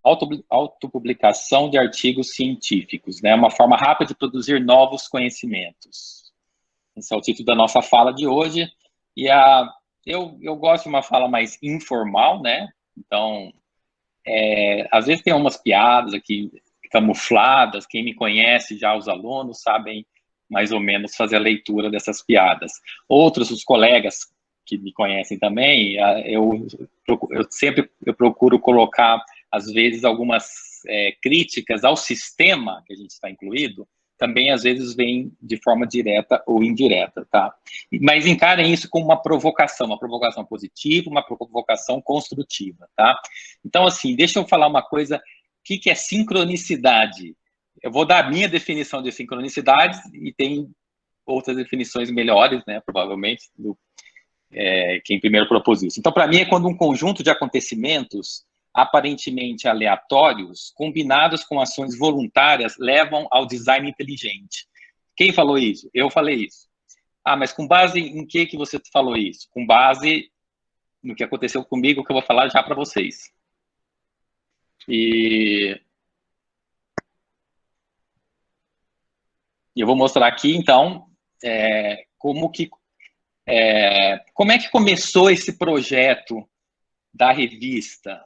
Autopublicação de artigos científicos, né? Uma forma rápida de produzir novos conhecimentos. Esse é o título da nossa fala de hoje. E eu gosto de uma fala mais informal, né? Então, às vezes tem umas piadas aqui camufladas. Quem me conhece já, os alunos, sabem mais ou menos fazer a leitura dessas piadas. Outros, os colegas que me conhecem também, eu procuro colocar, às vezes, algumas críticas ao sistema que a gente está incluído, também, às vezes, vem de forma direta ou indireta, tá? Mas encarem isso como uma provocação positiva, uma provocação construtiva, tá? Então, assim, deixa eu falar uma coisa, o que é sincronicidade? Eu vou dar a minha definição de sincronicidade e tem outras definições melhores, né, provavelmente, quem primeiro propôs isso. Então, para mim, é quando um conjunto de acontecimentos aparentemente aleatórios, combinados com ações voluntárias, levam ao design inteligente. Quem falou isso? Eu falei isso. Ah, mas com base em que você falou isso? Com base no que aconteceu comigo, que eu vou falar já para vocês. E eu vou mostrar aqui, então, como é que começou esse projeto da revista.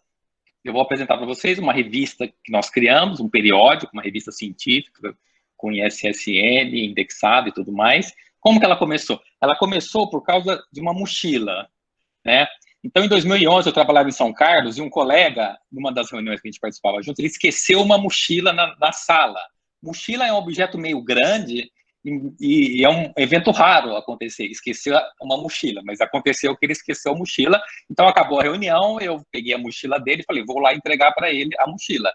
Eu vou apresentar para vocês uma revista que nós criamos, um periódico, uma revista científica, com ISSN, indexado e tudo mais. Como que ela começou? Ela começou por causa de uma mochila, né? Então, em 2011, eu trabalhava em São Carlos e um colega, numa das reuniões que a gente participava junto, ele esqueceu uma mochila na sala. Mochila é um objeto meio grande e é um evento raro acontecer, esquecer uma mochila, mas aconteceu que ele esqueceu a mochila, então acabou a reunião, eu peguei a mochila dele e falei, vou lá entregar para ele a mochila.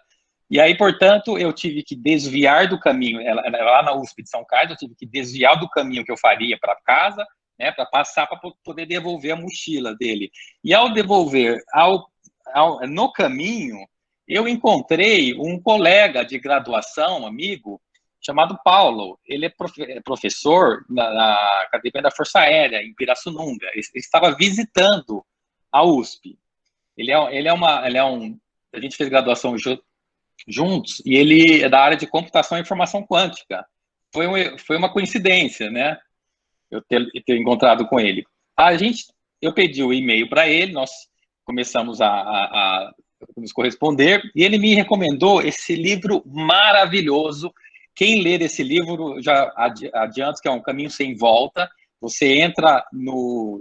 E aí, portanto, eu tive que desviar do caminho, lá na USP de São Carlos, eu tive que desviar do caminho que eu faria para casa, né, para passar para poder devolver a mochila dele. E ao devolver, no caminho, eu encontrei um colega de graduação, amigo, chamado Paulo. Ele é professor na Academia da Força Aérea, em Pirassununga. Ele estava visitando a USP. A gente fez graduação juntos, e ele é da área de computação e informação quântica. Foi uma coincidência, né? Eu ter encontrado com ele. Eu pedi o e-mail para ele, nós começamos a nos corresponder, e ele me recomendou esse livro maravilhoso. Quem ler esse livro, já adianto que é um caminho sem volta. Você entra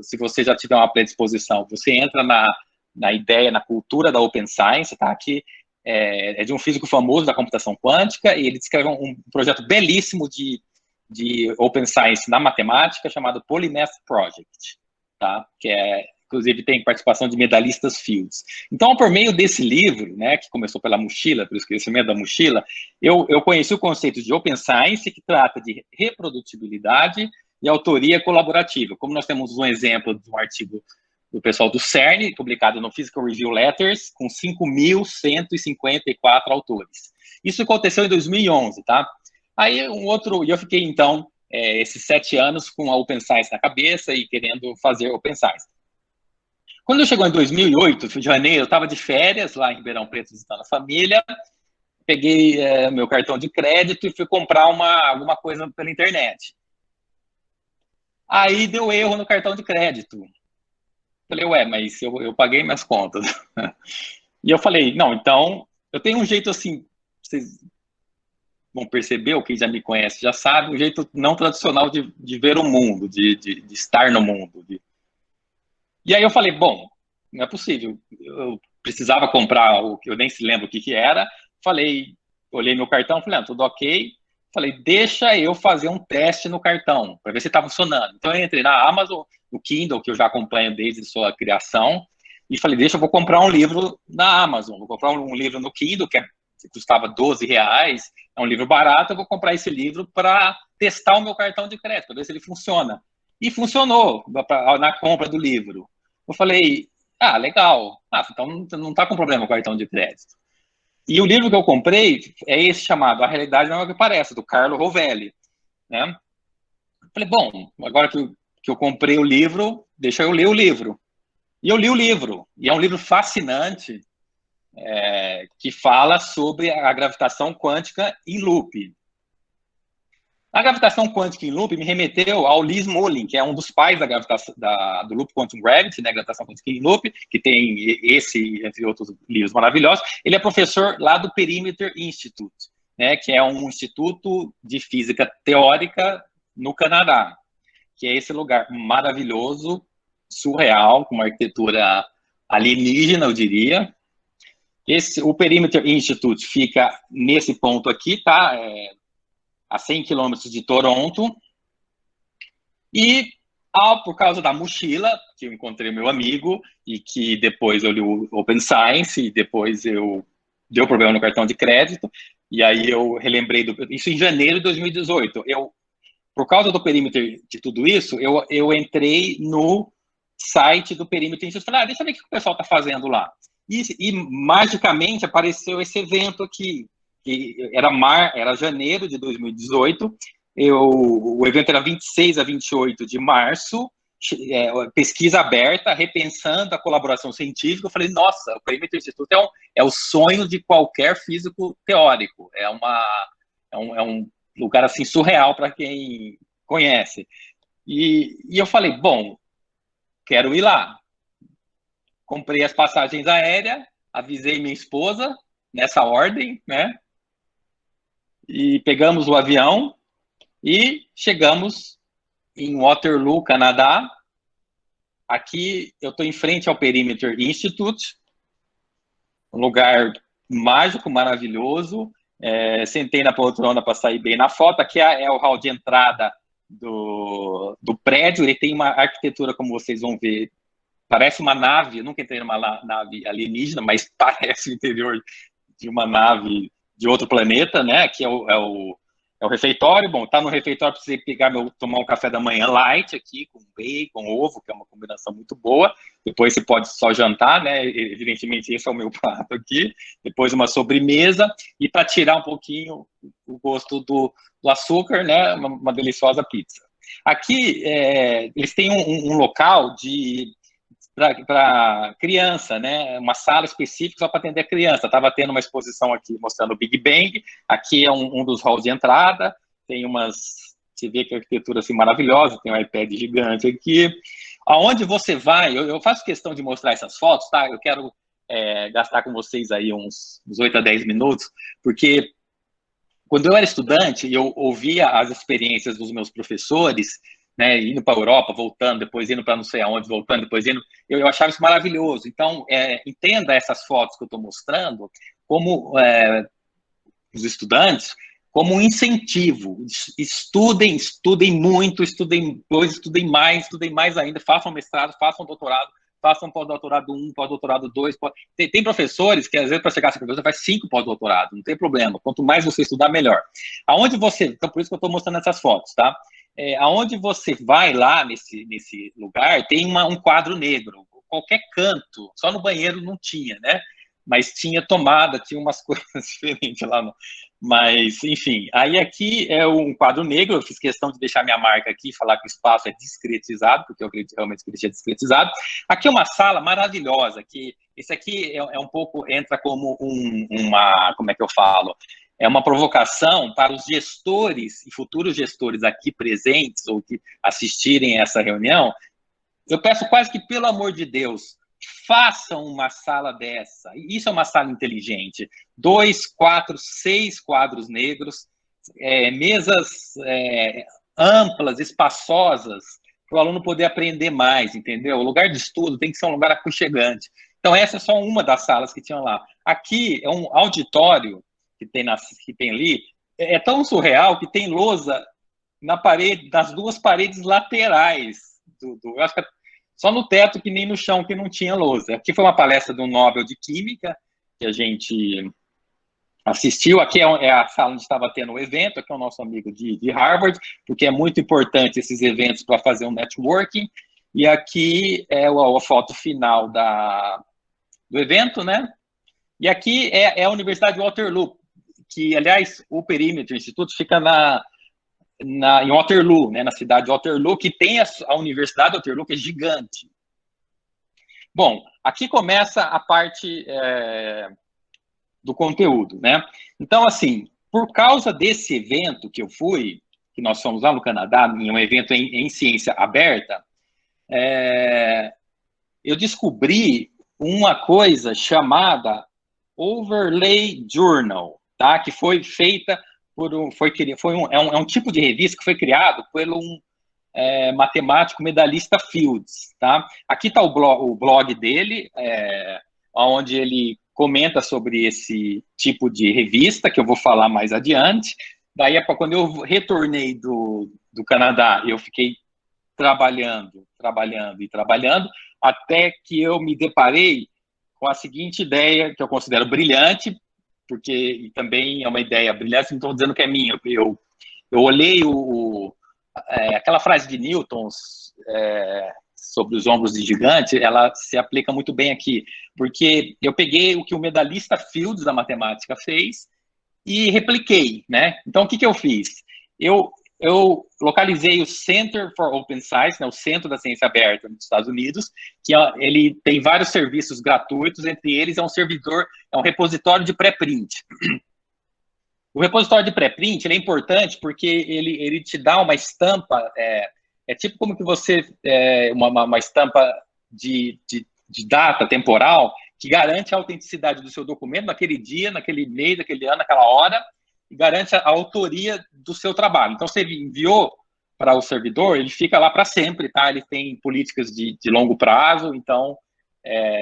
se você já tiver uma predisposição, você entra na ideia, na cultura da Open Science, tá? Aqui é de um físico famoso da computação quântica, e ele descreve um projeto belíssimo de Open Science na matemática, chamado Polymath Project, tá? Inclusive tem participação de medalhistas Fields. Então, por meio desse livro, né, que começou pela mochila, pelo esquecimento da mochila, eu conheci o conceito de Open Science, que trata de reprodutibilidade e autoria colaborativa. Como nós temos um exemplo de um artigo do pessoal do CERN, publicado no Physical Review Letters, com 5.154 autores. Isso aconteceu em 2011, tá? Aí eu fiquei, então, esses 7 anos com a Open Science na cabeça e querendo fazer Open Science. Quando chegou em 2008, em janeiro, eu estava de férias lá em Ribeirão Preto, visitando a família, peguei meu cartão de crédito e fui comprar alguma coisa pela internet. Aí deu erro no cartão de crédito. Falei, ué, mas eu paguei minhas contas. E eu falei, não, então, eu tenho um jeito assim, vocês vão perceber, ou quem já me conhece já sabe, um jeito não tradicional de ver o mundo, de estar no mundo. E aí eu falei, bom, não é possível, eu precisava comprar o que eu nem se lembro o que era, olhei meu cartão, falei, tudo ok, falei, deixa eu fazer um teste no cartão, para ver se está funcionando. Então eu entrei na Amazon, no Kindle, que eu já acompanho desde sua criação, e falei, vou comprar um livro na Amazon, vou comprar um livro no Kindle, que custava R$12, é um livro barato, eu vou comprar esse livro para testar o meu cartão de crédito, para ver se ele funciona. E funcionou na compra do livro. Eu falei, legal, então não está com problema com o cartão de crédito. E o livro que eu comprei é esse chamado A Realidade Não é o que Parece, do Carlo Rovelli, né? Eu falei, bom, agora que eu comprei o livro, deixa eu ler o livro. E eu li o livro, e é um livro fascinante, que fala sobre a gravitação quântica em loop. A gravitação quântica em loop me remeteu ao Lee Smolin, que é um dos pais da gravitação, do Loop Quantum Gravity, né, gravitação quântica em loop, que tem esse, entre outros livros maravilhosos. Ele é professor lá do Perimeter Institute, né, que é um instituto de física teórica no Canadá, que é esse lugar maravilhoso, surreal, com uma arquitetura alienígena, eu diria. O Perimeter Institute fica nesse ponto aqui, tá? A 100 quilômetros de Toronto, e por causa da mochila, que eu encontrei meu amigo, e que depois eu li o Open Science, e depois deu problema no cartão de crédito, e aí eu relembrei, isso em janeiro de 2018, por causa do Perimeter de tudo isso, eu entrei no site do Perimeter e falei, deixa eu ver o que o pessoal está fazendo lá. E magicamente apareceu esse evento aqui, que era janeiro de 2018, o evento era 26 a 28 de março, pesquisa aberta, repensando a colaboração científica. Eu falei, nossa, o Perimeter Institute é o sonho de qualquer físico teórico, é um lugar assim surreal para quem conhece. E eu falei, bom, quero ir lá. Comprei as passagens aéreas, avisei minha esposa, nessa ordem, né? E pegamos o avião e chegamos em Waterloo, Canadá. Aqui eu estou em frente ao Perimeter Institute, um lugar mágico, maravilhoso. Sentei na poltrona para sair bem na foto. Aqui é o hall de entrada do prédio. Ele tem uma arquitetura, como vocês vão ver, parece uma nave. Eu nunca entrei numa nave alienígena, mas parece o interior de uma nave de outro planeta, né? Aqui é o refeitório. Bom, tá no refeitório, precisei tomar um café da manhã light aqui, com bacon, ovo, que é uma combinação muito boa. Depois você pode só jantar, né? Evidentemente, esse é o meu prato aqui. Depois uma sobremesa. E para tirar um pouquinho o gosto do açúcar, né? Uma deliciosa pizza. Aqui, eles têm um local para criança, né? Uma sala específica só para atender a criança. Estava tendo uma exposição aqui mostrando o Big Bang. Aqui é um dos halls de entrada. Tem você vê que a arquitetura assim maravilhosa. Tem um iPad gigante aqui. Aonde você vai? Eu faço questão de mostrar essas fotos, tá? Eu quero gastar com vocês aí uns 8 a 10 minutos, porque quando eu era estudante e eu ouvia as experiências dos meus professores, né, indo para a Europa, voltando, depois indo para não sei aonde, voltando, depois indo, eu achava isso maravilhoso. Então, entenda essas fotos que eu estou mostrando como os estudantes, como um incentivo. Estudem muito, estudem mais ainda, façam mestrado, façam doutorado, façam pós-doutorado 1, pós-doutorado 2. Tem professores que, às vezes, para chegar a essa professor, faz 5 pós-doutorados, não tem problema. Quanto mais você estudar, melhor. Então, por isso que eu estou mostrando essas fotos, tá? Aonde você vai lá nesse lugar, tem um quadro negro. Qualquer canto, só no banheiro não tinha, né? Mas tinha tomada, tinha umas coisas diferentes lá. Mas, enfim, aí aqui é um quadro negro. Eu fiz questão de deixar minha marca aqui, falar que o espaço é discretizado, porque eu acredito realmente que ele é discretizado. Aqui é uma sala maravilhosa, que esse aqui um pouco, entra como como é que eu falo? É uma provocação para os gestores e futuros gestores aqui presentes ou que assistirem a essa reunião. Eu peço quase que, pelo amor de Deus, façam uma sala dessa. Isso é uma sala inteligente. 2, 4, 6 quadros negros, mesas amplas, espaçosas, para o aluno poder aprender mais, entendeu? O lugar de estudo tem que ser um lugar aconchegante. Então, essa é só uma das salas que tinham lá. Aqui é um auditório que tem ali, é tão surreal que tem lousa na parede, nas duas paredes laterais. Eu acho que só no teto, que nem no chão, que não tinha lousa. Aqui foi uma palestra do Nobel de Química, que a gente assistiu. Aqui é a sala onde estava tendo o evento. Aqui é o nosso amigo de Harvard, porque é muito importante esses eventos para fazer um networking. E aqui é a foto final do evento, né? E aqui é a Universidade de Waterloo, que, aliás, o Perimeter Institute fica em Waterloo, né, na cidade de Waterloo, que tem a Universidade de Waterloo, que é gigante. Bom, aqui começa a parte do conteúdo, né? Então, assim, por causa desse evento que eu fui, que nós fomos lá no Canadá, em um evento em ciência aberta, eu descobri uma coisa chamada Overlay Journal, tá? Que foi feita por é um tipo de revista que foi criado por um matemático medalhista Fields, tá? Aqui está o blog dele, onde ele comenta sobre esse tipo de revista, que eu vou falar mais adiante. Daí, quando eu retornei do Canadá, eu fiquei trabalhando, até que eu me deparei com a seguinte ideia, que eu considero brilhante, porque também é uma ideia brilhante, não estou dizendo que é minha. Eu olhei aquela frase de Newton sobre os ombros de gigante, ela se aplica muito bem aqui, porque eu peguei o que o medalhista Fields da matemática fez e repliquei, né? Então, o que eu fiz? Eu localizei o Center for Open Science, né, o Centro da Ciência Aberta nos Estados Unidos, que ele tem vários serviços gratuitos, entre eles é um repositório de pré-print. O repositório de pré-print é importante porque ele te dá uma estampa, tipo como que você, uma estampa de data temporal, que garante a autenticidade do seu documento naquele dia, naquele mês, naquele ano, naquela hora, e garante a autoria do seu trabalho. Então, se ele enviou para o servidor, ele fica lá para sempre, tá? Ele tem políticas de longo prazo, então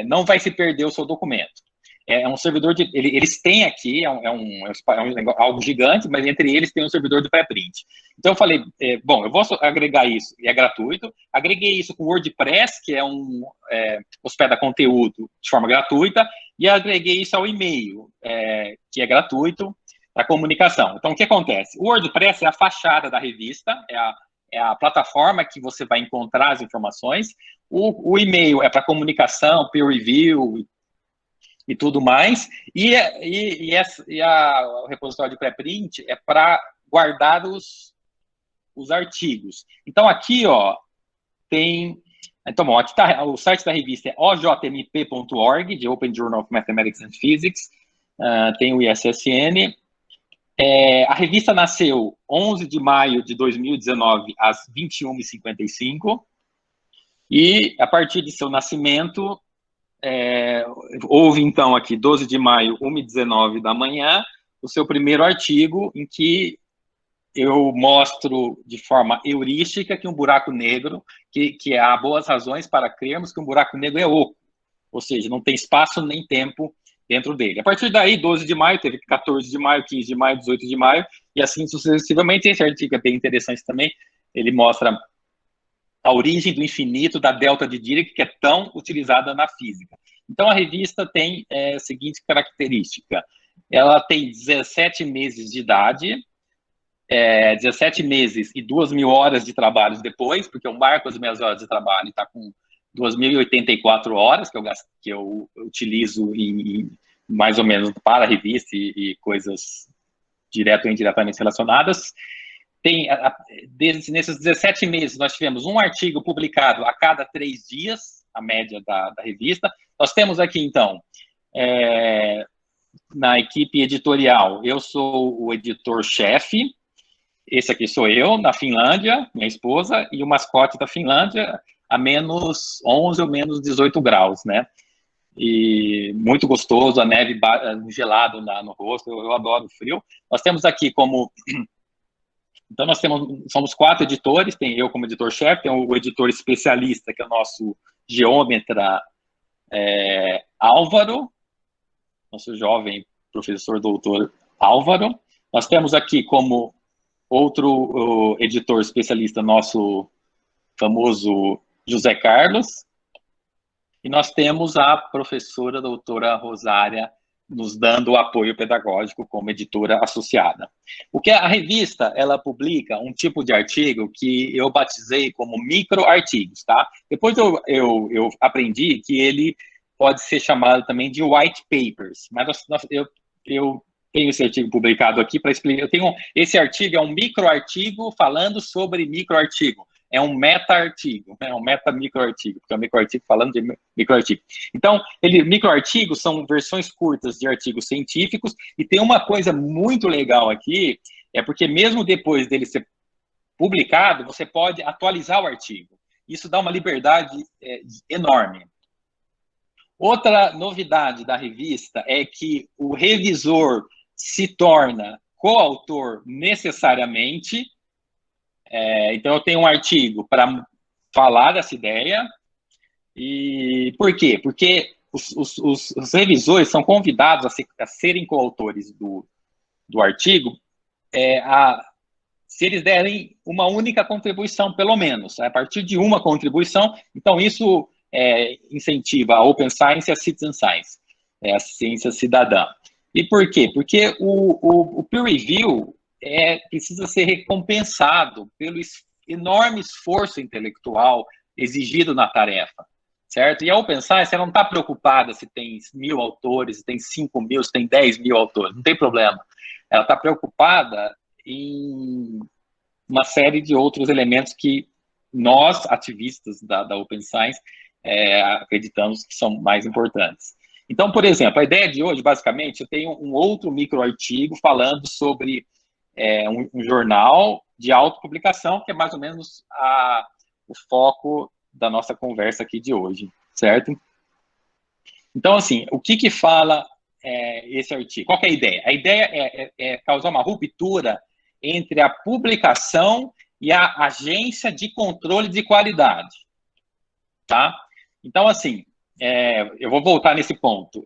não vai se perder o seu documento. É um servidor eles têm aqui, algo gigante, mas entre eles tem um servidor de pré-print. Então eu falei, bom, eu vou agregar isso, e é gratuito. Agreguei isso com o WordPress, que hospeda conteúdo de forma gratuita, e agreguei isso ao e-mail, que é gratuito, para comunicação. Então o que acontece? O WordPress é a fachada da revista, é a plataforma que você vai encontrar as informações. O e-mail é para comunicação, peer review e tudo mais, o repositório de pré-print é para guardar os artigos. Então, aqui, ó, tem... Então, bom, aqui tá, o site da revista é ojmp.org, de Open Journal of Mathematics and Physics, tem o ISSN. A revista nasceu 11 de maio de 2019, às 21h55, e a partir de seu nascimento, houve, então, aqui, 12 de maio, 1h19 da manhã, o seu primeiro artigo, em que eu mostro de forma heurística que um buraco negro, que há boas razões para crermos que um buraco negro é oco, ou seja, não tem espaço nem tempo dentro dele. A partir daí, 12 de maio, teve 14 de maio, 15 de maio, 18 de maio, e assim sucessivamente. Esse artigo é bem interessante também, ele mostra a origem do infinito da delta de Dirac, que é tão utilizada na física. Então, a revista tem a seguinte característica. Ela tem 17 meses de idade, 17 meses e 2.000 horas de trabalho depois, porque eu marco as minhas horas de trabalho e está com 2.084 horas, que eu utilizo mais ou menos para a revista e coisas direto ou indiretamente relacionadas. Nesses 17 meses, nós tivemos um artigo publicado a cada 3 dias, a média da revista. Nós temos aqui, então, na equipe editorial, eu sou o editor-chefe, esse aqui sou eu, na Finlândia, minha esposa, e o mascote da Finlândia a menos 11 ou menos 18 graus, né? E muito gostoso, a neve gelada no rosto, eu adoro o frio. Nós temos aqui como... Então, somos 4 editores, tem eu como editor-chefe, tem o editor especialista, que é o nosso geômetra Álvaro, nosso jovem professor doutor Álvaro. Nós temos aqui como outro editor especialista, nosso famoso José Carlos, e nós temos a professora doutora Rosária nos dando o apoio pedagógico como editora associada. O que a revista, ela publica um tipo de artigo que eu batizei como microartigos, tá? Depois eu aprendi que ele pode ser chamado também de white papers, mas eu tenho esse artigo publicado aqui para explicar. Esse artigo é um microartigo falando sobre microartigo. é um meta-artigo, é um meta-microartigo, porque é um microartigo falando de microartigo. Então, microartigos são versões curtas de artigos científicos, e tem uma coisa muito legal aqui, é porque mesmo depois dele ser publicado, você pode atualizar o artigo. Isso dá uma liberdade enorme. Outra novidade da revista é que o revisor se torna coautor necessariamente. Então, eu tenho um artigo para falar dessa ideia. E por quê? Porque os revisores são convidados a serem coautores do artigo se eles derem uma única contribuição, pelo menos. A partir de uma contribuição, então isso incentiva a Open Science e a Citizen Science, a ciência cidadã. E por quê? Porque o peer review precisa ser recompensado pelo enorme esforço intelectual exigido na tarefa, certo? E a Open Science não está preocupada se tem 1.000 autores, se tem 5.000, se tem 10.000 autores, não tem problema. Ela está preocupada em uma série de outros elementos que nós, ativistas da Open Science, acreditamos que são mais importantes. Então, por exemplo, a ideia de hoje, basicamente, eu tenho um outro microartigo falando sobre um jornal de autopublicação, que é mais ou menos o foco da nossa conversa aqui de hoje, certo? Então, assim, o que fala esse artigo? Qual que é a ideia? A ideia é causar uma ruptura entre a publicação e a agência de controle de qualidade, tá? Então, assim, eu vou voltar nesse ponto.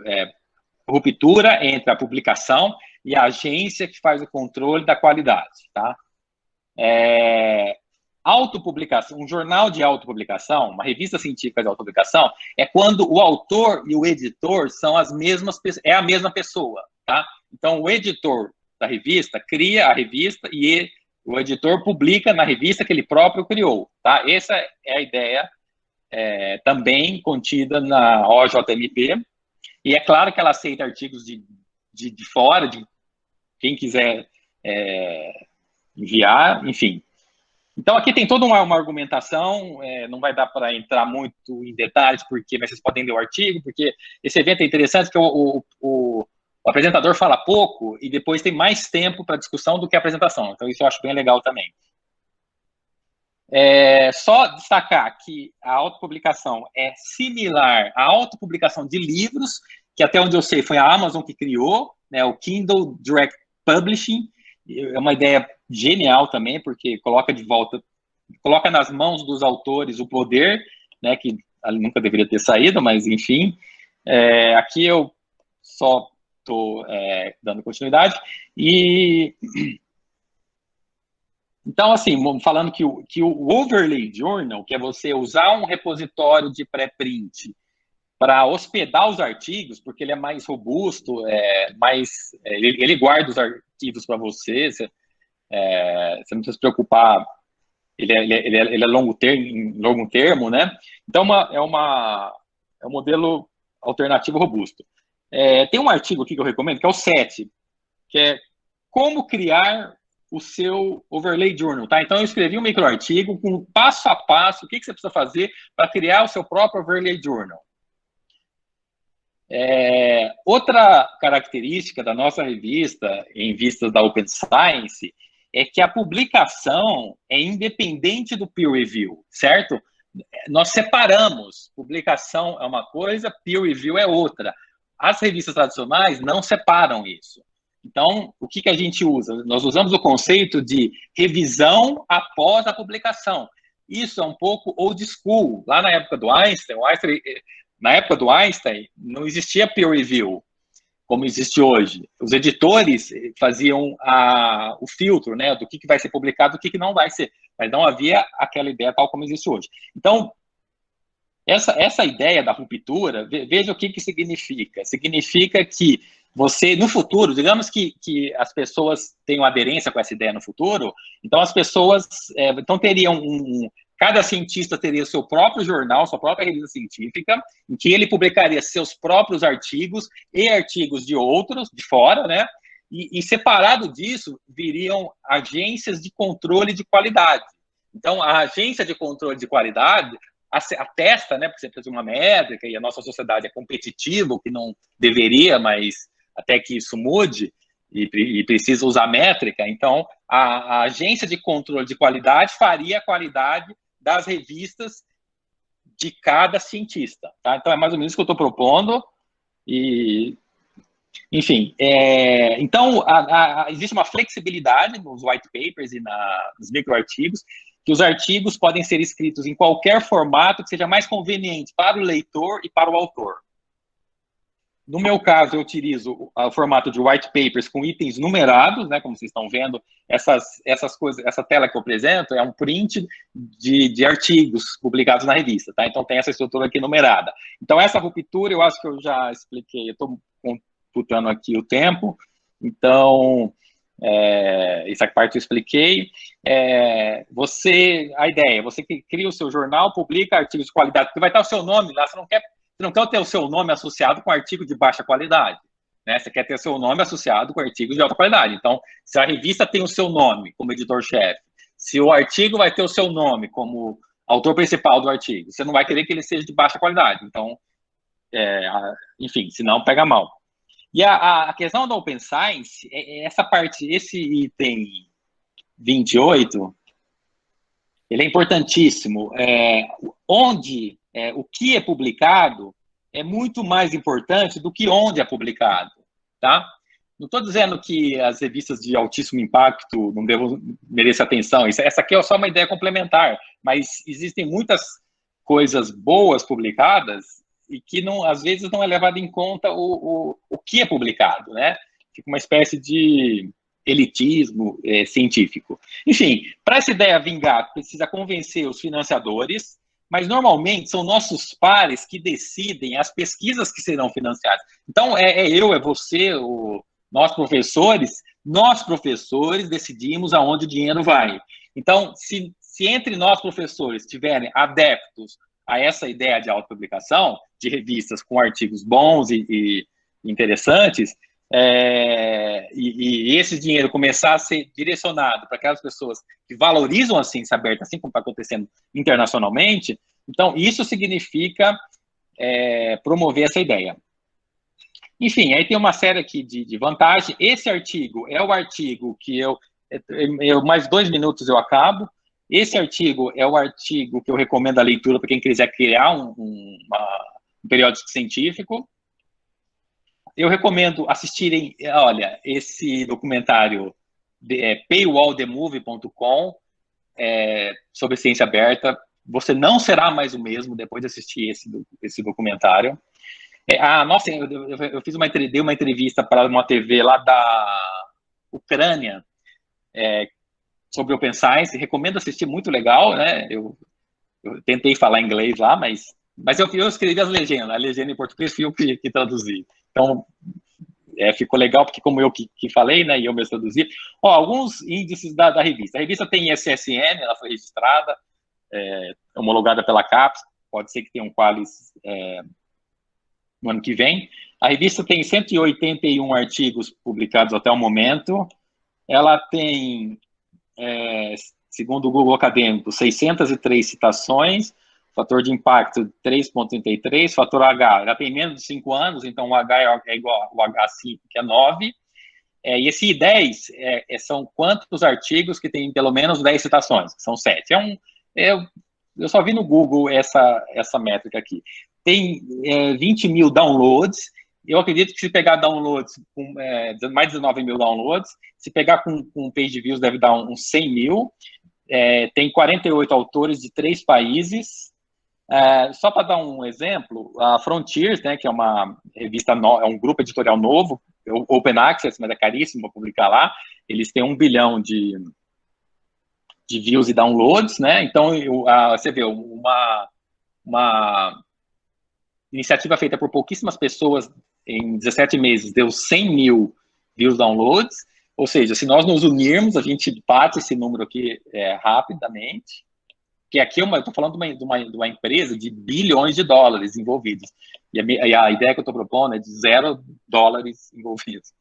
Ruptura entre a publicação e a agência que faz o controle da qualidade, tá? Autopublicação, um jornal de autopublicação, uma revista científica de autopublicação, é quando o autor e o editor são a mesma pessoa, tá? Então, o editor da revista cria a revista e o editor publica na revista que ele próprio criou, tá? Essa é a ideia também contida na OJMP, e é claro que ela aceita artigos de fora, de quem quiser enviar, enfim. Então, aqui tem toda uma argumentação, não vai dar para entrar muito em detalhes, mas vocês podem ler o artigo, porque esse evento é interessante, porque o apresentador fala pouco e depois tem mais tempo para discussão do que a apresentação. Então, isso eu acho bem legal também. Só destacar que a autopublicação é similar à autopublicação de livros, que até onde eu sei foi a Amazon que criou, né, o Kindle Direct Publishing. É uma ideia genial também, porque coloca nas mãos dos autores o poder, né, que nunca deveria ter saído, mas enfim. Aqui eu só estou dando continuidade. Então, assim, falando que o Overlay Journal, que é você usar um repositório de pré-print para hospedar os artigos, porque ele é mais robusto, ele guarda os arquivos para você, você não precisa se preocupar, ele é longo termo, né? Então, é um modelo alternativo robusto. Tem um artigo aqui que eu recomendo, que é o 7, que é como criar o seu Overlay Journal, tá? Então, eu escrevi um microartigo com passo a passo, o que você precisa fazer para criar o seu próprio Overlay Journal. Outra característica da nossa revista, em vistas da Open Science, é que a publicação é independente do peer review, certo? Nós separamos, publicação é uma coisa, peer review é outra. As revistas tradicionais não separam isso. Então, o que a gente usa? Nós usamos o conceito de revisão após a publicação. Isso é um pouco old school. Lá na época do Einstein, na época do Einstein, não existia peer review, como existe hoje. Os editores faziam o filtro, né, do que vai ser publicado, do que não vai ser. Mas não havia aquela ideia tal como existe hoje. Então, essa ideia da ruptura, veja o que significa. Significa que você, no futuro, digamos que as pessoas tenham aderência com essa ideia no futuro, então as pessoas então teriam cada cientista teria seu próprio jornal, sua própria revista científica, em que ele publicaria seus próprios artigos e artigos de outros, de fora, né? E separado disso, viriam agências de controle de qualidade. Então, a agência de controle de qualidade atesta, né, porque você precisa de uma métrica e a nossa sociedade é competitiva, o que não deveria, mas até que isso mude, e precisa usar métrica. Então, a agência de controle de qualidade faria a qualidade das revistas de cada cientista. Tá? Então, é mais ou menos isso que eu estou propondo. E, enfim, então, existe uma flexibilidade nos white papers e nos microartigos, que os artigos podem ser escritos em qualquer formato que seja mais conveniente para o leitor e para o autor. No meu caso, eu utilizo o formato de white papers com itens numerados, né, como vocês estão vendo, essas coisas, essa tela que eu apresento é um print de artigos publicados na revista, tá? Então tem essa estrutura aqui numerada. Então essa ruptura, eu acho que eu já expliquei, eu estou computando aqui o tempo, então essa parte eu expliquei. A ideia, você que cria o seu jornal, publica artigos de qualidade, porque vai estar o seu nome lá, você não quer ter o seu nome associado com artigo de baixa qualidade, né? Você quer ter o seu nome associado com artigos de alta qualidade. Então, se a revista tem o seu nome como editor-chefe, se o artigo vai ter o seu nome como autor principal do artigo, você não vai querer que ele seja de baixa qualidade. Então, enfim, senão pega mal. E a questão da Open Science, essa parte, esse item 28, ele é importantíssimo. O que é publicado é muito mais importante do que onde é publicado, tá? Não estou dizendo que as revistas de altíssimo impacto não mereçam atenção. Essa aqui é só uma ideia complementar, mas existem muitas coisas boas publicadas e que às vezes não é levado em conta o que é publicado, né? Fica uma espécie de elitismo científico. Enfim, para essa ideia vingar, precisa convencer os financiadores, mas normalmente são nossos pares que decidem as pesquisas que serão financiadas. Então, eu, você, nós professores decidimos aonde o dinheiro vai. Então, se entre nós professores tiverem adeptos a essa ideia de autopublicação, de revistas com artigos bons e interessantes, e esse dinheiro começar a ser direcionado para aquelas pessoas que valorizam a ciência aberta, assim como está acontecendo internacionalmente, então isso significa promover essa ideia. Enfim, aí tem uma série aqui de vantagem. Esse artigo é o artigo que mais 2 minutos eu acabo. Esse artigo é o artigo que eu recomendo a leitura para quem quiser criar um periódico científico. Eu recomendo assistirem, olha, esse documentário paywallthemovie.com sobre ciência aberta. Você não será mais o mesmo depois de assistir esse documentário. Nossa, eu dei uma entrevista para uma TV lá da Ucrânia sobre Open Science. Recomendo assistir, muito legal, né? Eu tentei falar inglês lá, mas eu escrevi a legenda em português fui eu que traduzi. Então, ficou legal, porque como eu que falei, né, e eu mesmo traduzi. Alguns índices da revista. A revista tem SSN, ela foi registrada, homologada pela CAPES, pode ser que tenha um Qualis no ano que vem. A revista tem 181 artigos publicados até o momento. Ela tem, segundo o Google Acadêmico, 603 citações, fator de impacto 3,33, fator H, ela tem menos de 5 anos, então o H é igual ao H5, que é 9, e esse I10 são quantos artigos que tem pelo menos 10 citações, que são 7. Eu só vi no Google essa métrica aqui. Tem 20 mil downloads. Eu acredito que se pegar downloads, mais de 19 mil downloads, se pegar com page views deve dar uns 100 mil. Tem 48 autores de 3 países. Só para dar um exemplo, a Frontiers, né, que é uma revista, é um grupo editorial novo, Open Access, mas é caríssimo para publicar lá, eles têm 1 bilhão de views e downloads, né? Então, você vê, uma iniciativa feita por pouquíssimas pessoas em 17 meses deu 100 mil views downloads, ou seja, se nós nos unirmos, a gente bate esse número aqui rapidamente, que aqui eu estou falando de uma empresa de bilhões de dólares envolvidos, e a ideia que eu estou propondo é de $0 envolvidos.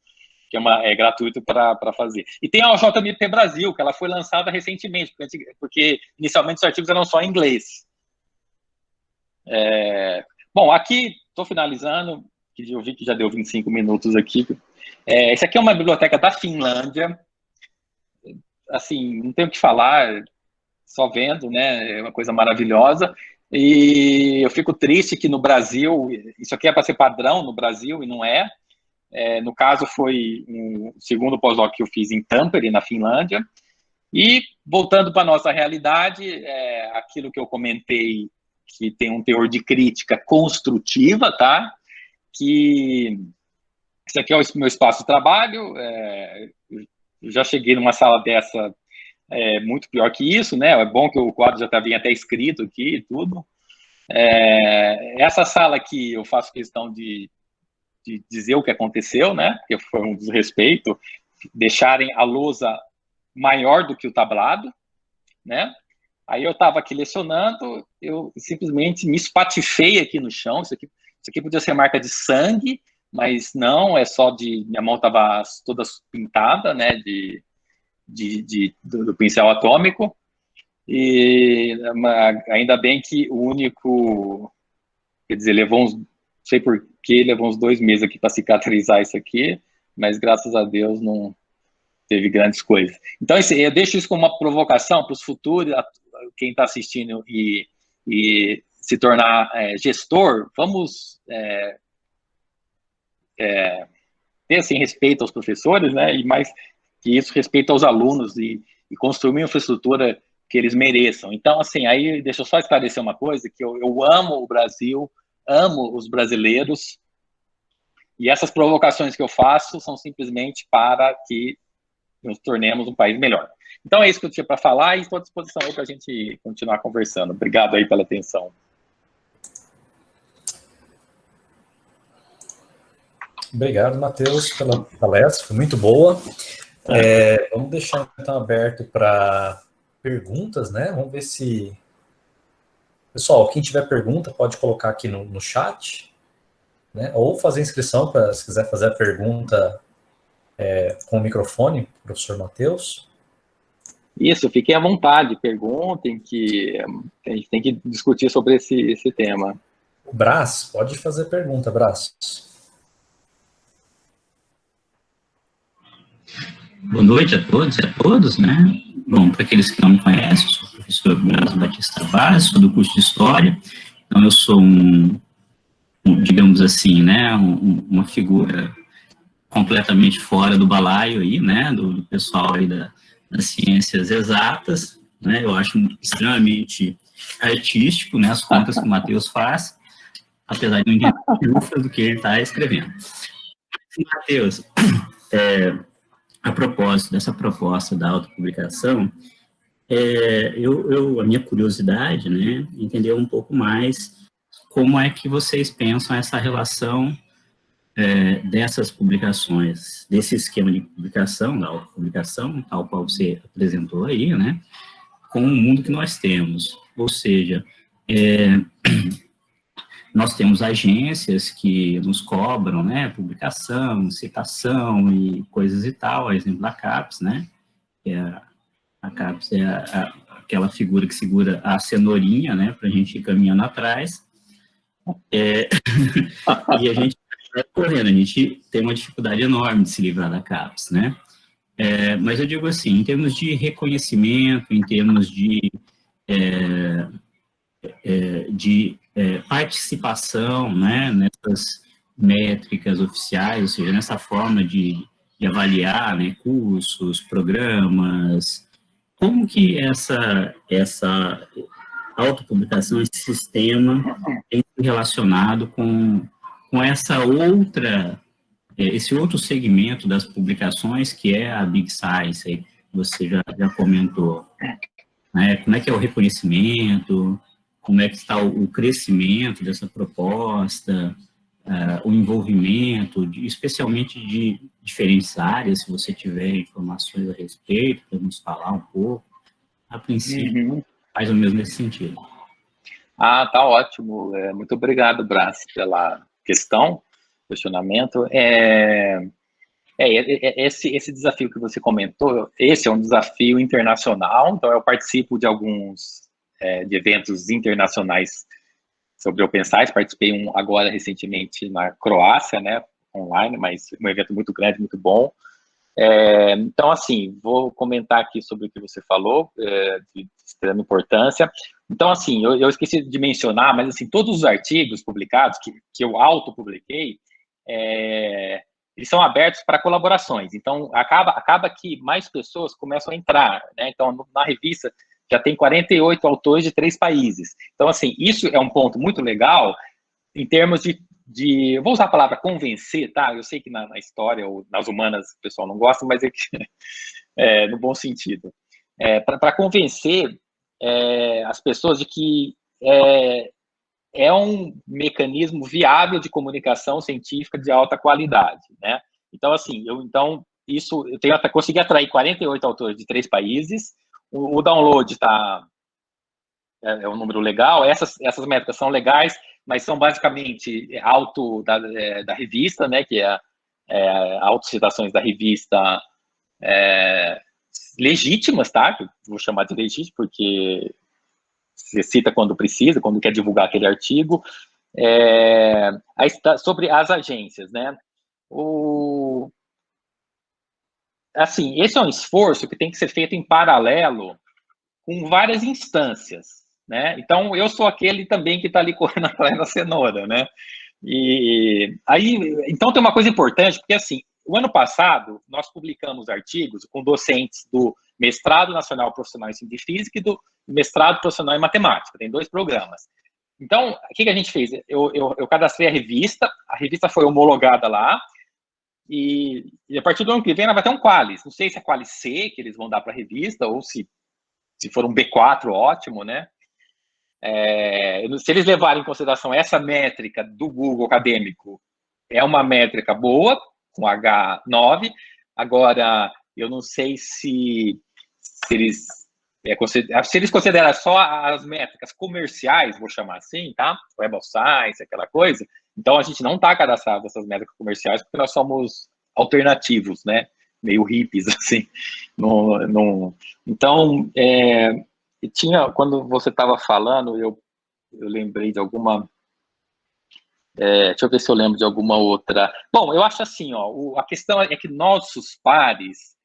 que é gratuito para fazer. E tem a JMP Brasil, que ela foi lançada recentemente, porque inicialmente os artigos eram só em inglês. Bom, aqui, estou finalizando, que eu vi que já deu 25 minutos aqui. Essa aqui é uma biblioteca da Finlândia. Assim, não tenho o que falar, só vendo, né? É uma coisa maravilhosa. E eu fico triste que no Brasil, isso aqui é para ser padrão no Brasil e não é. No caso, foi um segundo pós-doc que eu fiz em Tampere, na Finlândia. E, voltando para a nossa realidade, aquilo que eu comentei, que tem um teor de crítica construtiva, tá? Que isso aqui é o meu espaço de trabalho. Eu já cheguei numa sala dessa muito pior que isso, né? É bom que o quadro já está bem até escrito aqui e tudo. Essa sala aqui eu faço questão de dizer o que aconteceu, né? Porque foi um desrespeito, deixarem a lousa maior do que o tablado, né? Aí eu estava aqui lecionando, eu simplesmente me espatifei aqui no chão. Isso aqui podia ser marca de sangue, mas não, é só minha mão estava toda pintada, né? Do pincel atômico. E ainda bem que o único, quer dizer, não sei por que, levou uns 2 meses aqui para cicatrizar isso aqui, mas graças a Deus não teve grandes coisas. Então, eu deixo isso como uma provocação para os futuros, quem está assistindo e se tornar gestor, vamos ter assim, respeito aos professores, né? E mais que isso, respeito aos alunos e construir uma infraestrutura que eles mereçam. Então, assim, aí deixa eu só esclarecer uma coisa, que eu amo o Brasil, amo os brasileiros, e essas provocações que eu faço são simplesmente para que nos tornemos um país melhor. Então é isso que eu tinha para falar e estou à disposição aí para a gente continuar conversando. Obrigado aí pela atenção. Obrigado, Matheus, pela palestra, foi muito boa. Vamos deixar então aberto para perguntas, né? Vamos ver se... Pessoal, quem tiver pergunta pode colocar aqui no chat, né? Ou fazer inscrição, se quiser fazer a pergunta com o microfone, professor Matheus. Isso, fiquem à vontade, perguntem, que a gente tem que discutir sobre esse tema. Brás, pode fazer pergunta, Brás. Boa noite a todos e a todas, né? Bom, para aqueles que não me conhecem, eu sou o professor Brás Batista Vaz, sou do curso de História, então eu sou digamos assim, né, uma figura completamente fora do balaio aí, né, do pessoal aí das ciências exatas, né? Eu acho extremamente artístico, né, as contas que o Matheus faz, apesar de não entender do que ele está escrevendo. Matheus, a propósito dessa proposta da autopublicação, a minha curiosidade, né, entender um pouco mais como é que vocês pensam essa relação dessas publicações, desse esquema de publicação, da autopublicação, tal qual você apresentou aí, né, com o mundo que nós temos. Ou seja, nós temos agências que nos cobram, né, publicação, citação e coisas e tal, a exemplo da CAPES, né, que a CAPES é aquela figura que segura a cenourinha, né, para a gente ir caminhando atrás, e a gente vai correndo, a gente tem uma dificuldade enorme de se livrar da CAPES, né, mas eu digo assim, em termos de reconhecimento, em termos de participação, né, nessas métricas oficiais, ou seja, nessa forma de avaliar, né, cursos, programas, como que essa autopublicação, esse sistema tem relacionado com essa esse outro segmento das publicações, que é a Big Science, aí, que você já comentou, né? Como é que é o reconhecimento, como é que está o crescimento dessa proposta, o envolvimento, especialmente de diferentes áreas, se você tiver informações a respeito, para nos falar um pouco, a princípio, mais ou menos nesse sentido. Tá ótimo. Muito obrigado, Brás, pela questionamento. Esse desafio que você comentou, esse é um desafio internacional, então eu participo de alguns de eventos internacionais sobre Open Science, participei agora recentemente na Croácia, né, online, mas um evento muito grande, muito bom. Então, assim, vou comentar aqui sobre o que você falou, de extrema importância. Então, assim, eu esqueci de mencionar, mas, assim, todos os artigos publicados, que eu autopubliquei, eles são abertos para colaborações. Então, acaba que mais pessoas começam a entrar, né? Então, na revista, já tem 48 autores de 3 países. Então, assim, isso é um ponto muito legal em termos eu vou usar a palavra convencer, tá? Eu sei que na história ou nas humanas o pessoal não gosta, mas no bom sentido. Para convencer as pessoas de que é um mecanismo viável de comunicação científica de alta qualidade, né? Então, assim, eu consegui atrair 48 autores de 3 países, o download é um número legal, essas métricas são legais, mas são basicamente da revista, né, que é autocitações da revista legítimas, tá? Que eu vou chamar de legítimo, porque você cita quando precisa, quando quer divulgar aquele artigo. Aí sobre as agências, né? Assim, esse é um esforço que tem que ser feito em paralelo com várias instâncias, né? Então, eu sou aquele também que está ali correndo atrás da cenoura, né? E aí, então tem uma coisa importante, porque assim, o ano passado, nós publicamos artigos com docentes do Mestrado Nacional Profissional em Ciência Física e do Mestrado Profissional em Matemática, tem 2 programas. Então, o que a gente fez? Eu cadastrei a revista foi homologada lá, e a partir do ano que vem ela vai ter um Qualis. Não sei se é Qualis C que eles vão dar para a revista, ou se for um B4, ótimo, né? Se eles levarem em consideração essa métrica do Google acadêmico, é uma métrica boa, com H9. Agora, eu não sei se eles consideram só as métricas comerciais, vou chamar assim, tá? Web of Science, aquela coisa. Então, a gente não está cadastrado nessas métricas comerciais, porque nós somos alternativos, né? Meio hippies, assim. Então, quando você estava falando, eu lembrei de alguma... deixa eu ver se eu lembro de alguma outra. Bom, eu acho assim, a questão é que nossos pares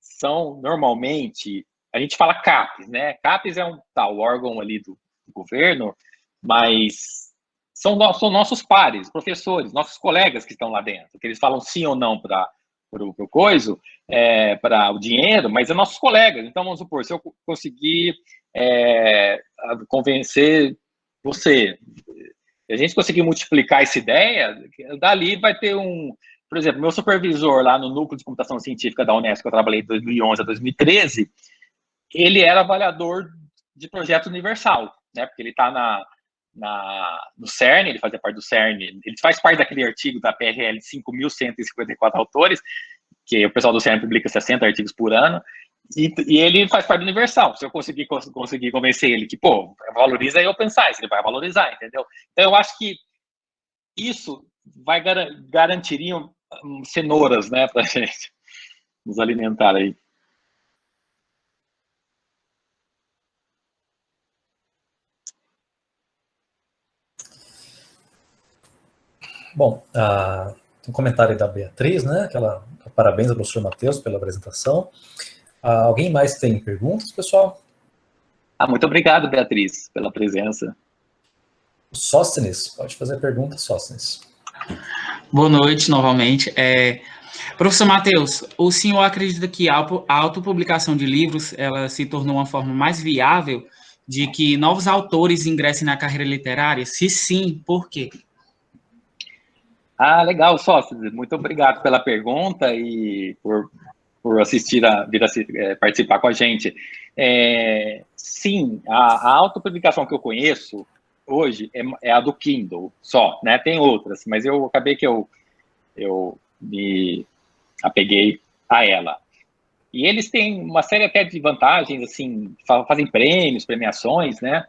são, normalmente, a gente fala CAPES, né? CAPES é um tal órgão ali do governo, mas são nossos pares, professores, nossos colegas que estão lá dentro, que eles falam sim ou não para o coisa, para o dinheiro, mas é nossos colegas. Então, vamos supor, se eu conseguir convencer você, a gente conseguir multiplicar essa ideia, dali vai ter por exemplo, meu supervisor lá no Núcleo de Computação Científica da Unesco, que eu trabalhei de 2011 a 2013, ele era avaliador de projeto universal, né? Porque ele está no CERN, ele fazia parte do CERN, ele faz parte daquele artigo da PRL 5.154 autores, que o pessoal do CERN publica 60 artigos por ano, e ele faz parte do Universal. Se eu conseguir convencer ele que, valoriza aí Open Science, ele vai valorizar, entendeu? Então, eu acho que isso vai garantiria cenouras, né, pra gente nos alimentar aí. Bom, tem um comentário aí da Beatriz, né? Parabéns ao professor Matheus pela apresentação. Alguém mais tem perguntas, pessoal? Muito obrigado, Beatriz, pela presença. Sóstenes, pode fazer a pergunta, Sóstenes. Boa noite, novamente. Professor Matheus, o senhor acredita que a autopublicação de livros ela se tornou uma forma mais viável de que novos autores ingressem na carreira literária? Se sim, por quê? Legal, Sóstenes. Muito obrigado pela pergunta e por vir participar com a gente. Sim, a autopublicação que eu conheço hoje é a do Kindle só, né? Tem outras, mas eu acabei que eu me apeguei a ela. E eles têm uma série até de vantagens, assim, fazem prêmios, premiações, né?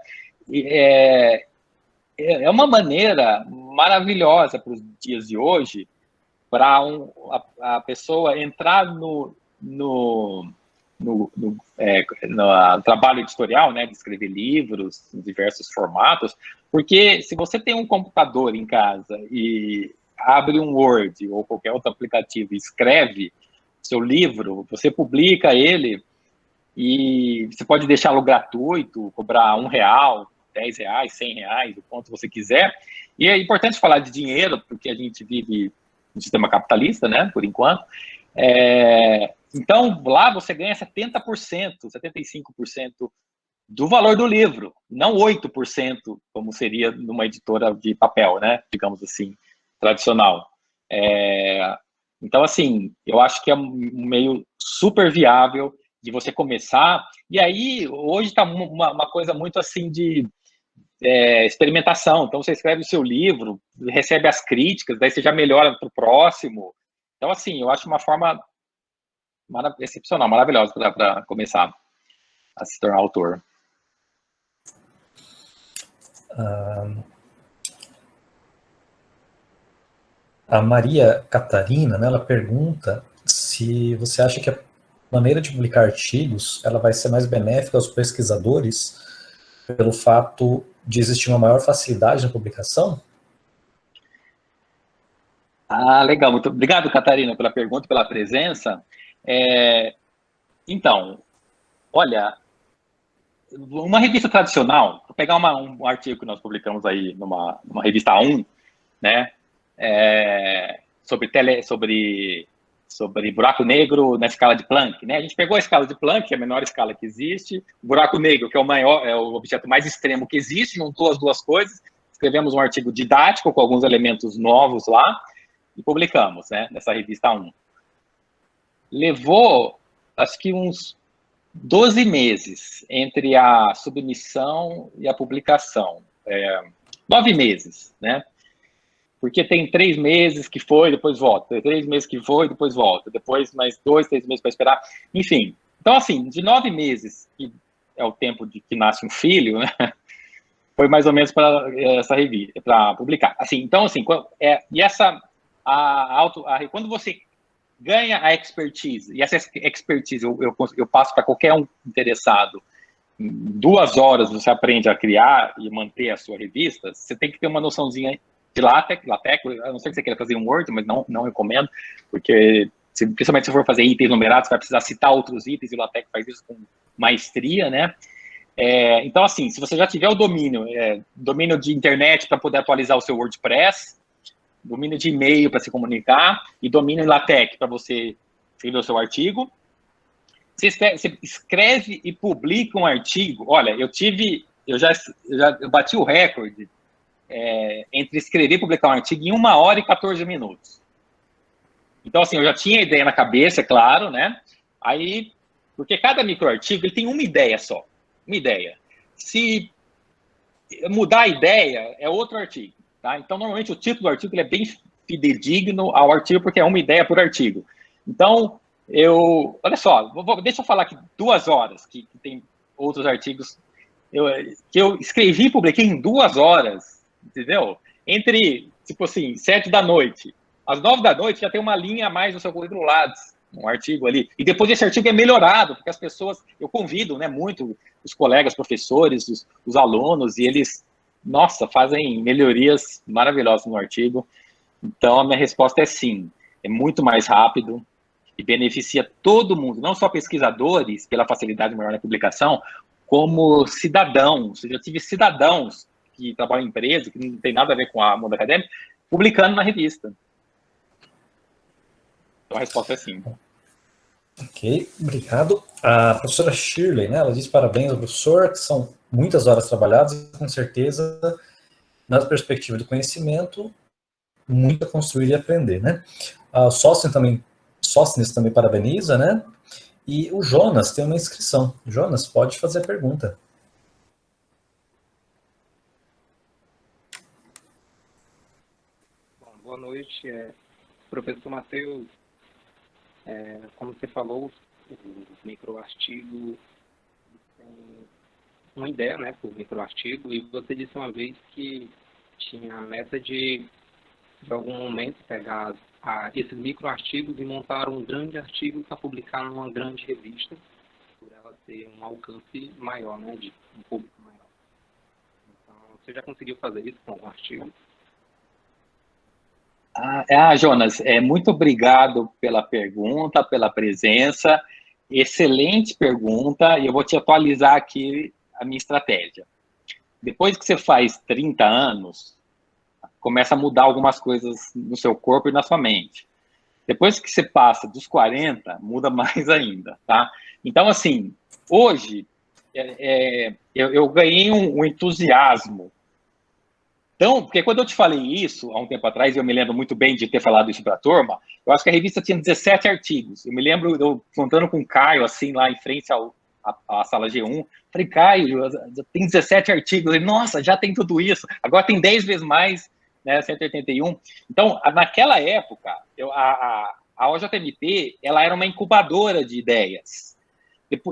É uma maneira maravilhosa para os dias de hoje para a pessoa entrar no trabalho editorial, né, de escrever livros em diversos formatos, porque se você tem um computador em casa e abre um Word ou qualquer outro aplicativo e escreve seu livro, você publica ele e você pode deixá-lo gratuito, cobrar R$1, R$10, R$100, o quanto você quiser. E é importante falar de dinheiro, porque a gente vive no sistema capitalista, né, por enquanto. Então, lá você ganha 70%, 75% do valor do livro, não 8%, como seria numa editora de papel, né, digamos assim, tradicional. Então, assim, eu acho que é um meio super viável de você começar. E aí, hoje está uma coisa muito assim de experimentação. Então, você escreve o seu livro, recebe as críticas, daí você já melhora para o próximo. Então, assim, eu acho uma forma excepcional, maravilhosa para começar a se tornar autor. A Maria Catarina, né, ela pergunta se você acha que a maneira de publicar artigos ela vai ser mais benéfica aos pesquisadores pelo fato de existir uma maior facilidade na publicação? Legal. Muito obrigado, Catarina, pela pergunta, pela presença. Então, olha, uma revista tradicional, vou pegar um artigo que nós publicamos aí numa revista A1, né, sobre buraco negro na escala de Planck, né? A gente pegou a escala de Planck, que é a menor escala que existe, o buraco negro, que é o objeto mais extremo que existe, juntou as duas coisas, escrevemos um artigo didático com alguns elementos novos lá e publicamos, né, nessa revista A1. Levou, acho que uns 12 meses entre a submissão e a publicação. 9 meses, né? Porque tem 3 meses que foi, depois volta. 3 meses que foi, depois volta. Depois mais 2, 3 meses para esperar. Enfim. Então, assim, de 9 meses, que é o tempo de que nasce um filho, né? Foi mais ou menos para essa revista, para publicar. Assim, então, assim, quando você ganha a expertise, e essa expertise eu passo para qualquer um interessado, em 2 horas você aprende a criar e manter a sua revista, você tem que ter uma noçãozinha de LaTeX, a não ser que você queira fazer um Word, mas não recomendo, porque principalmente se for fazer itens numerados, você vai precisar citar outros itens, e o LaTeX faz isso com maestria, né? Então, assim, se você já tiver o domínio de internet para poder atualizar o seu WordPress, domínio de e-mail para se comunicar e domínio em LaTeX para você escrever o seu artigo. Você escreve e publica um artigo. Olha, eu bati o recorde entre escrever e publicar um artigo em 1 hora e 14 minutos. Então, assim, eu já tinha a ideia na cabeça, é claro, né? Aí, porque cada microartigo, ele tem uma ideia só. Uma ideia. Se mudar a ideia, é outro artigo. Tá? Então, normalmente, o título do artigo ele é bem fidedigno ao artigo, porque é uma ideia por artigo. Então, olha só, deixa eu falar aqui 2 horas, que tem outros artigos que eu escrevi e publiquei em 2 horas, entendeu? Entre, tipo assim, 7 da noite, às 9 da noite, já tem uma linha a mais no seu currículo Lattes, um artigo ali. E depois esse artigo é melhorado, porque as pessoas, eu convido, né, muito os colegas, professores, os alunos, e eles, nossa, fazem melhorias maravilhosas no artigo. Então, a minha resposta é sim, é muito mais rápido e beneficia todo mundo, não só pesquisadores, pela facilidade maior na publicação, como cidadãos. Eu já tive cidadãos que trabalham em empresa, que não tem nada a ver com a mundo acadêmico, publicando na revista. Então, a resposta é sim. Ok, obrigado. A professora Shirley, né, ela diz parabéns ao professor, que são muitas horas trabalhadas e, com certeza, na perspectiva do conhecimento, muito a construir e aprender, né? A Sócines também parabeniza, né? E o Jonas tem uma inscrição. Jonas, pode fazer a pergunta. Bom, boa noite, professor Matheus. Como você falou, o microartigo tem uma ideia, né, por microartigo, e você disse uma vez que tinha a meta de algum momento, pegar esses microartigos e montar um grande artigo para publicar numa grande revista, por ela ter um alcance maior, né, de um público maior. Então, você já conseguiu fazer isso com algum artigo? Jonas, muito obrigado pela pergunta, pela presença. Excelente pergunta, e eu vou te atualizar aqui a minha estratégia. Depois que você faz 30 anos, começa a mudar algumas coisas no seu corpo e na sua mente. Depois que você passa dos 40, muda mais ainda, tá? Então, assim, hoje, eu ganhei um entusiasmo. Então, porque quando eu te falei isso, há um tempo atrás, eu me lembro muito bem de ter falado isso para a turma, eu acho que a revista tinha 17 artigos. Eu me lembro, eu contando com o Caio, assim, lá em frente à sala G1, falei, Caio, tem 17 artigos. Ele, nossa, já tem tudo isso. Agora tem 10 vezes mais, né, 181. Então, naquela época, a OJMP, ela era uma incubadora de ideias.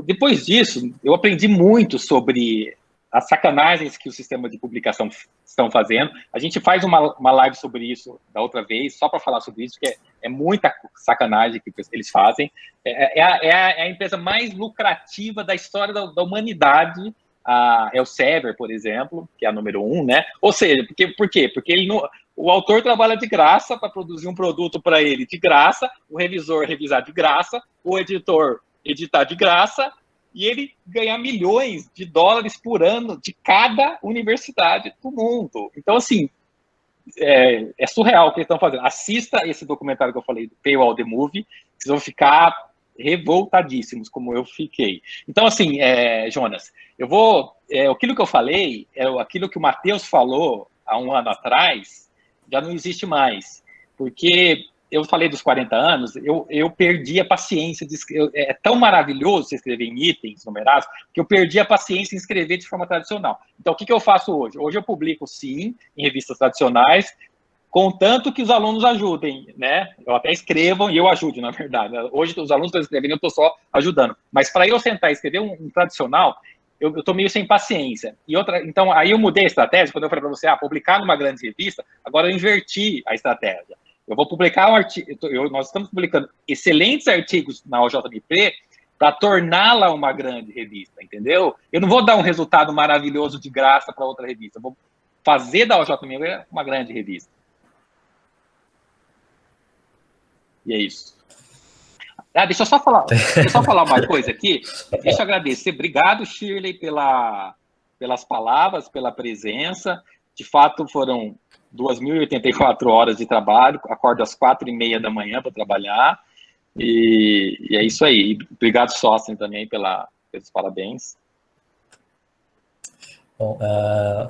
Depois disso, eu aprendi muito sobre as sacanagens que o sistema de publicação estão fazendo. A gente faz uma live sobre isso da outra vez, só para falar sobre isso, que é muita sacanagem que eles fazem. É a empresa mais lucrativa da história da humanidade, a Elsevier, por exemplo, que é a número 1, né? Ou seja, por quê? Porque o autor trabalha de graça para produzir um produto para ele de graça, o revisor revisar de graça, o editor editar de graça, e ele ganhar milhões de dólares por ano de cada universidade do mundo. Então, assim, é surreal o que eles estão fazendo. Assista esse documentário que eu falei, do Paywall the Movie, vocês vão ficar revoltadíssimos, como eu fiquei. Então, assim, Jonas, aquilo que eu falei, aquilo que o Matheus falou há um ano atrás, já não existe mais. Porque eu falei dos 40 anos, eu perdi a paciência de escrever. É tão maravilhoso você escrever em itens numerados, que eu perdi a paciência em escrever de forma tradicional. Então, o que eu faço hoje? Hoje eu publico, sim, em revistas tradicionais, contanto que os alunos ajudem, né? Eu até escrevam e eu ajude, na verdade. Hoje os alunos estão escrevendo, eu estou só ajudando. Mas para eu sentar e escrever um tradicional, eu estou meio sem paciência. Então, aí eu mudei a estratégia, quando eu falei para você, publicar numa grande revista, agora eu inverti a estratégia. Eu vou publicar um artigo, nós estamos publicando excelentes artigos na OJMP para torná-la uma grande revista, entendeu? Eu não vou dar um resultado maravilhoso de graça para outra revista, eu vou fazer da OJMP uma grande revista. E é isso. Deixa eu só falar uma coisa aqui. Deixa eu agradecer. Obrigado, Shirley, pelas palavras, pela presença. De fato, foram 2.084 horas de trabalho, acordo às 4h30 da manhã para trabalhar, e é isso aí. Obrigado, Sócio, também, pelos parabéns. Bom,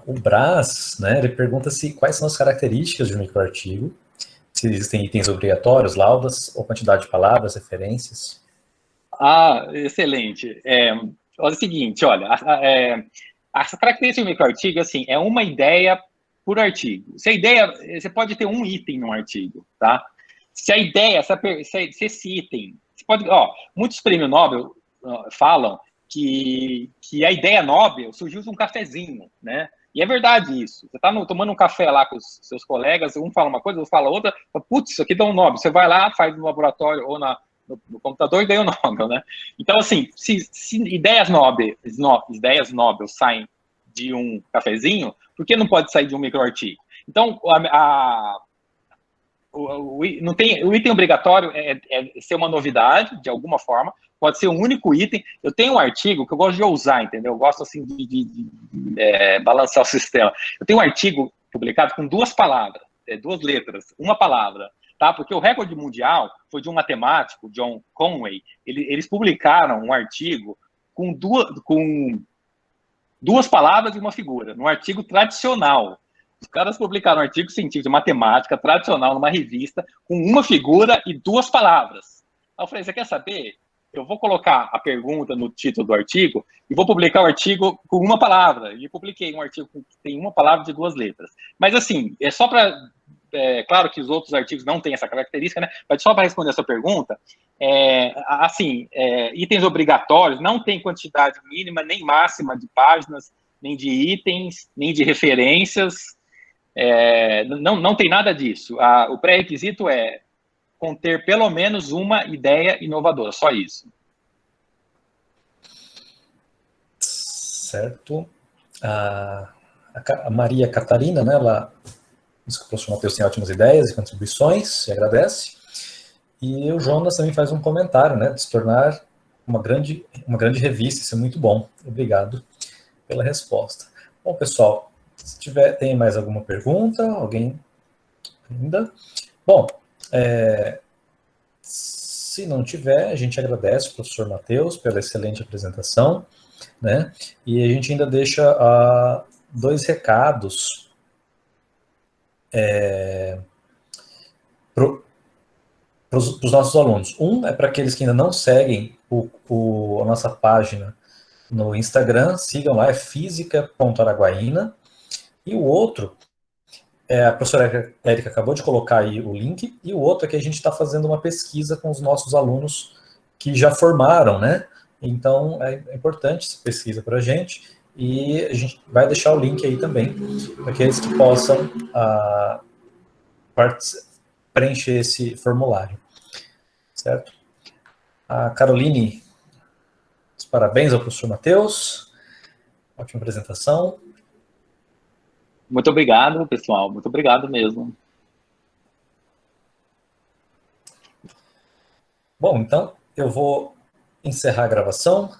o Brás, né, ele pergunta quais são as características de um microartigo, se existem itens obrigatórios, laudas, ou quantidade de palavras, referências. Excelente. Olha o seguinte, olha, a característica do microartigo, assim, é uma ideia por artigo. Se a ideia, você pode ter um item no artigo, tá? Se a ideia, se esse item, você pode, muitos prêmios Nobel falam que a ideia Nobel surgiu de um cafezinho, né? E é verdade isso. Você está tomando um café lá com os seus colegas, um fala uma coisa, outro fala outra, putz, isso aqui dá um Nobel. Você vai lá, faz no laboratório ou no computador e ganha o Nobel, né? Então, assim, se ideias Nobel saem de um cafezinho, por que não pode sair de um microartigo? Então, o item obrigatório é ser uma novidade, de alguma forma, pode ser um único item. Eu tenho um artigo que eu gosto de ousar, entendeu? Eu gosto, assim, de balançar o sistema. Eu tenho um artigo publicado com 2 palavras, 2 letras, uma palavra, tá? Porque o recorde mundial foi de um matemático, John Conway. Eles publicaram um artigo com duas palavras e uma figura, num artigo tradicional. Os caras publicaram um artigo científico de matemática tradicional numa revista com uma figura e 2 palavras. Aí eu falei, você quer saber? Eu vou colocar a pergunta no título do artigo e vou publicar o artigo com uma palavra. E publiquei um artigo que tem uma palavra de 2 letras. Mas, assim, é só para... claro que os outros artigos não têm essa característica, né? Mas só para responder essa pergunta, itens obrigatórios não tem quantidade mínima nem máxima de páginas, nem de itens, nem de referências, não tem nada disso. O pré-requisito é conter pelo menos uma ideia inovadora, só isso. Certo. A Maria Catarina, né, ela diz que o professor Matheus tem ótimas ideias e contribuições, e agradece. E o Jonas também faz um comentário, né, de se tornar uma grande revista, isso é muito bom. Obrigado pela resposta. Bom, pessoal, se tem mais alguma pergunta, alguém ainda? Bom, se não tiver, a gente agradece ao professor Matheus pela excelente apresentação, né? E a gente ainda deixa 2 recados para os nossos alunos. Um é para aqueles que ainda não seguem a nossa página no Instagram, sigam lá, é física.araguaína. E o outro, a professora Érica acabou de colocar aí o link, e o outro é que a gente está fazendo uma pesquisa com os nossos alunos que já formaram, né? Então, é importante essa pesquisa para a gente, e a gente vai deixar o link aí também, para aqueles que possam preencher esse formulário, certo? A Caroline, parabéns ao professor Matheus, ótima apresentação. Muito obrigado, pessoal, muito obrigado mesmo. Bom, então, eu vou encerrar a gravação.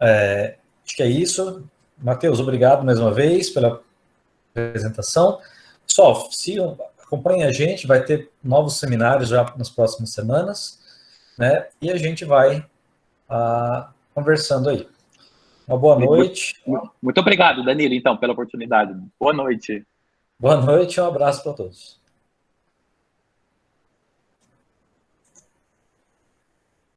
Acho que é isso. Matheus, obrigado mais uma vez pela apresentação. Pessoal, acompanhem a gente, vai ter novos seminários já nas próximas semanas, né? E a gente vai conversando aí. Uma boa noite. Muito obrigado, Danilo, então, pela oportunidade. Boa noite. Boa noite e um abraço para todos.